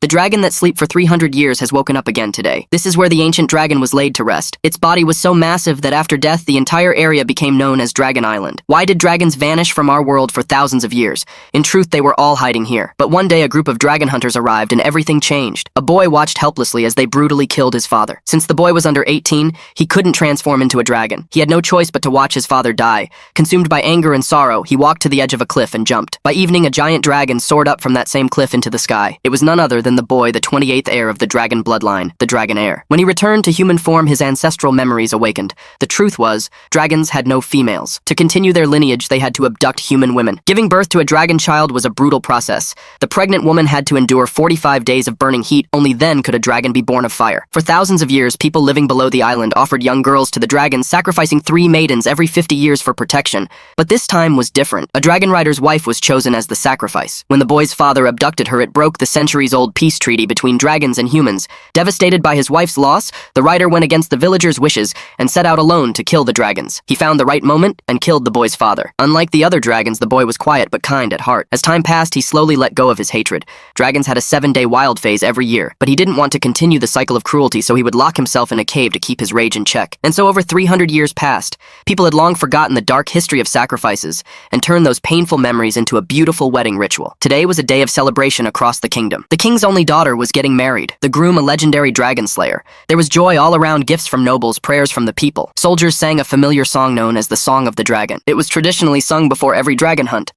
The dragon that slept for 300 years has woken up again today. This is where the ancient dragon was laid to rest. Its body was so massive that after death, the entire area became known as Dragon Island. Why did dragons vanish from our world for thousands of years? In truth, they were all hiding here. But one day, a group of dragon hunters arrived and everything changed. A boy watched helplessly as they brutally killed his father. Since the boy was under 18, he couldn't transform into a dragon. He had no choice but to watch his father die. Consumed by anger and sorrow, he walked to the edge of a cliff and jumped. By evening, a giant dragon soared up from that same cliff into the sky. It was none other than the boy, the 28th heir of the dragon bloodline, the dragon heir. When he returned to human form, his ancestral memories awakened. The truth was, dragons had no females. To continue their lineage, they had to abduct human women. Giving birth to a dragon child was a brutal process. The pregnant woman had to endure 45 days of burning heat. Only then could a dragon be born of fire. For thousands of years, people living below the island offered young girls to the dragons, sacrificing 3 maidens every 50 years for protection. But this time was different. A dragon rider's wife was chosen as the sacrifice. When the boy's father abducted her, it broke the centuries-old peace treaty between dragons and humans. Devastated by his wife's loss, the rider went against the villagers' wishes and set out alone to kill the dragons. He found the right moment and killed the boy's father. Unlike the other dragons, the boy was quiet but kind at heart. As time passed, he slowly let go of his hatred. Dragons had a 7-day wild phase every year, but he didn't want to continue the cycle of cruelty, so he would lock himself in a cave to keep his rage in check. And so over 300 years passed. People had long forgotten the dark history of sacrifices and turned those painful memories into a beautiful wedding ritual. Today was a day of celebration across the kingdom. The king's only daughter was getting married, the groom a legendary dragon slayer. There was joy all around, gifts from nobles, prayers from the people. Soldiers sang a familiar song known as the Song of the Dragon. It was traditionally sung before every dragon hunt.